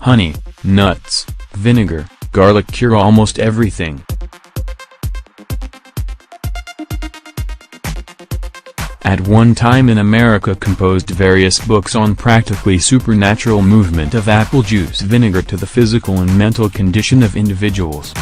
honey, nuts, vinegar, garlic cure almost everything. At one time in America composed various books on practically supernatural movement of apple juice vinegar to the physical and mental condition of individuals.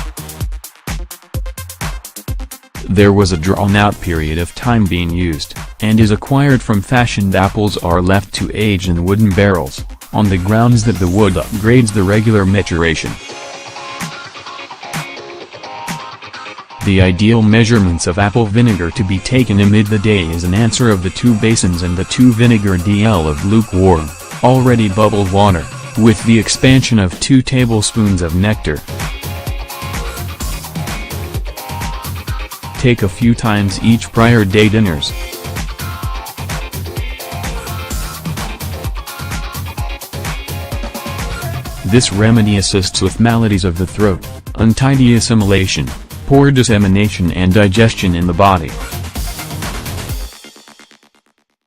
There was a drawn-out period of time being used, and is acquired from fashioned apples are left to age in wooden barrels, on the grounds that the wood upgrades the regular maturation. The ideal measurements of apple vinegar to be taken amid the day is an answer of the 2 basins and the 2 vinegar dl of lukewarm, already bubbled water, with the expansion of 2 tablespoons of nectar. Take a few times each prior day dinners. This remedy assists with maladies of the throat, untidy assimilation, poor dissemination and digestion in the body.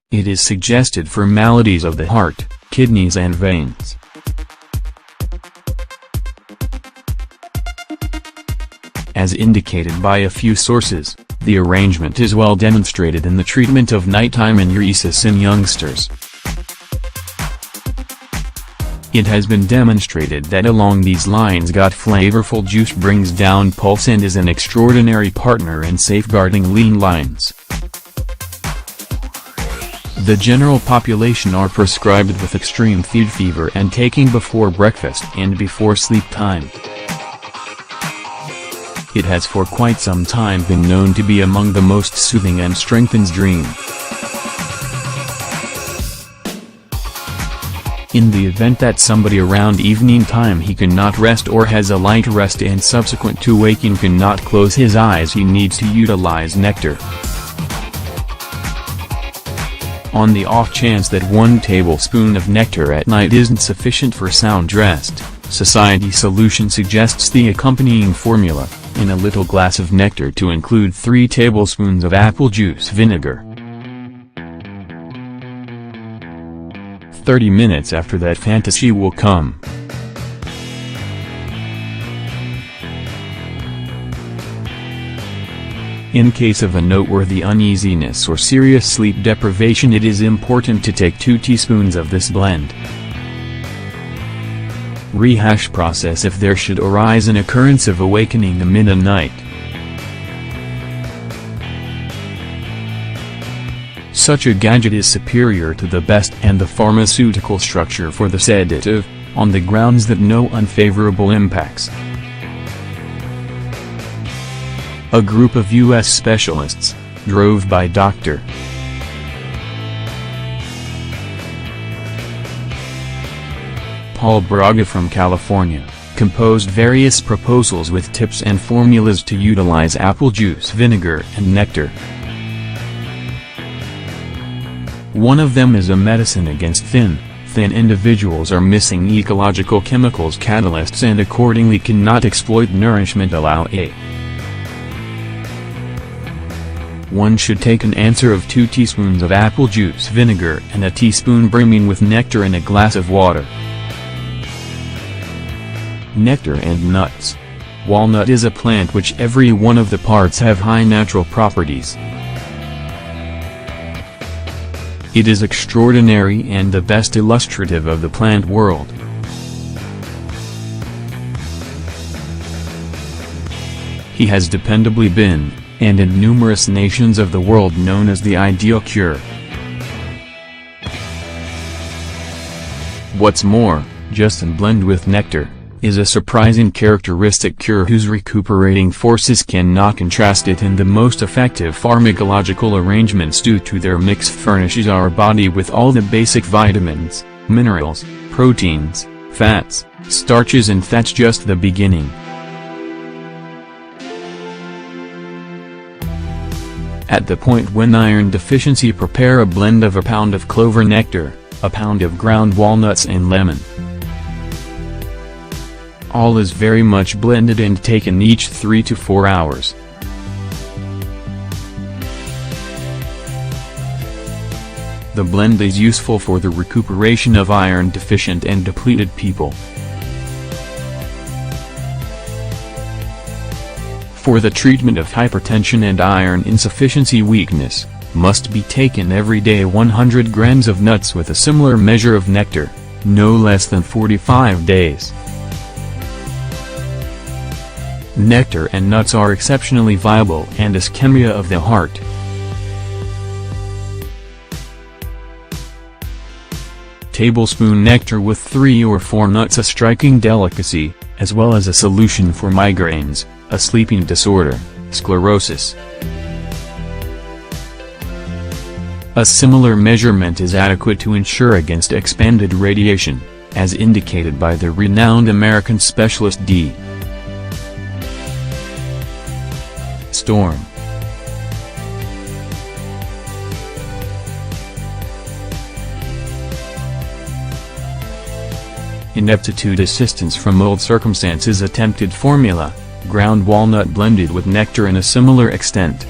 It is suggested for maladies of the heart, kidneys and veins. As indicated by a few sources, the arrangement is well demonstrated in the treatment of nighttime enuresis in youngsters. It has been demonstrated that along these lines gut flavorful juice brings down pulse and is an extraordinary partner in safeguarding lean lines. The general population are prescribed with extreme fever and taking before breakfast and before sleep time. It has for quite some time been known to be among the most soothing and strengthens dream. In the event that somebody around evening time he cannot rest or has a light rest and subsequent to waking cannot close his eyes, he needs to utilize nectar. On the off chance that 1 tablespoon of nectar at night isn't sufficient for sound rest, Society Solution suggests the accompanying formula, in a little glass of nectar to include 3 tablespoons of apple juice vinegar. 30 minutes after that fantasy will come. In case of a noteworthy uneasiness or serious sleep deprivation, it is important to take 2 teaspoons of this blend. Rehash process if there should arise an occurrence of awakening amid the night. Such a gadget is superior to the best and the pharmaceutical structure for the sedative, on the grounds that no unfavorable impacts. A group of U.S. specialists, drove by Dr. Paul Braga from California, composed various proposals with tips and formulas to utilize apple juice vinegar and nectar. One of them is a medicine against thin individuals are missing ecological chemicals catalysts and accordingly cannot exploit nourishment. Allow a. One should take an answer of 2 teaspoons of apple juice vinegar and a teaspoon brimming with nectar in a glass of water. Nectar and nuts. Walnut is a plant which every one of the parts have high natural properties. It is extraordinary and the best illustrative of the plant world. He has dependably been, and in numerous nations of the world, known as the ideal cure. What's more, just and blend with nectar, is a surprising characteristic cure whose recuperating forces cannot contrast it in the most effective pharmacological arrangements due to their mix furnishes our body with all the basic vitamins, minerals, proteins, fats, starches, and that's just the beginning. At the point when iron deficiency, prepare a blend of a pound of clover nectar, a pound of ground walnuts and lemon. All is very much blended and taken each 3 to 4 hours. The blend is useful for the recuperation of iron deficient and depleted people. for the treatment of hypertension and iron insufficiency weakness, must be taken every day. 100 grams of nuts with a similar measure of nectar, no less than 45 days. Nectar and nuts are exceptionally viable and ischemia of the heart. Tablespoon nectar with 3 or 4 nuts, a striking delicacy, as well as a solution for migraines, a sleeping disorder, sclerosis. A similar measurement is adequate to ensure against expanded radiation, as indicated by the renowned American specialist D. Storm. Ineptitude, assistance from old circumstances. Attempted formula: ground walnut blended with nectar in a similar extent.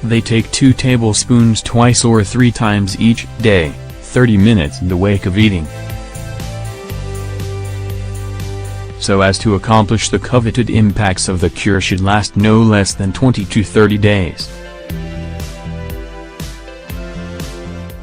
They take 2 tablespoons twice or 3 times each day, 30 minutes in the wake of eating, so as to accomplish the coveted impacts of the cure. Should last no less than 20 to 30 days.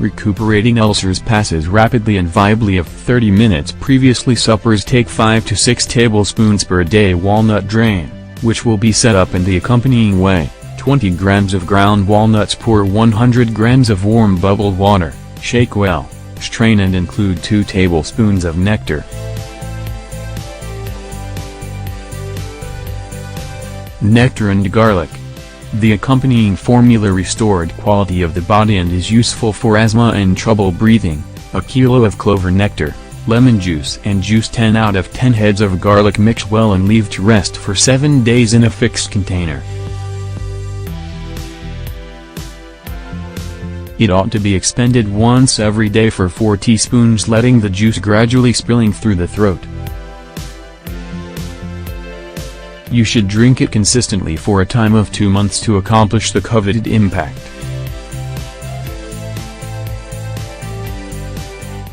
Recuperating ulcers passes rapidly and viably of 30 minutes. Previously suppers take 5 to 6 tablespoons per day. Walnut drain, which will be set up in the accompanying way: 20 grams of ground walnuts, pour 100 grams of warm bubbled water, shake well, strain and include 2 tablespoons of nectar. Nectar and garlic. The accompanying formula restored quality of the body and is useful for asthma and trouble breathing. A kilo of clover nectar, lemon juice and juice. 10 out of 10 heads of garlic. Mix well and leave to rest for 7 days in a fixed container. It ought to be expended once every day for 4 teaspoons, letting the juice gradually spilling through the throat. You should drink it consistently for a time of 2 months to accomplish the coveted impact.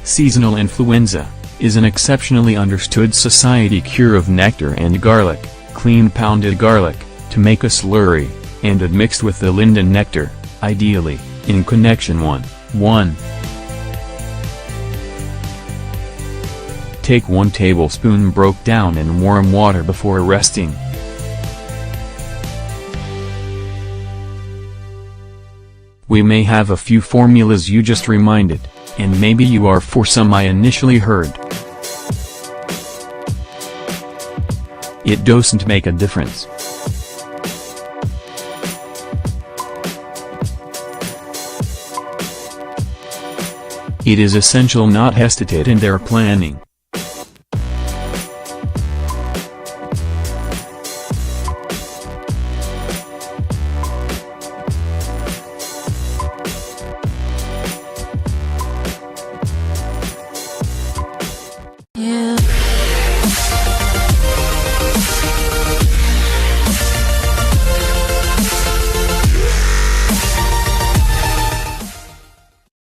Seasonal influenza is an exceptionally understood society cure of nectar and garlic. Clean pounded garlic, to make a slurry, and admixed with the linden nectar, ideally, in connection 1. Take 1 tablespoon broke down in warm water before resting. We may have a few formulas you just reminded, and maybe you are for some I initially heard. It doesn't make a difference. It is essential not hesitate in their planning. You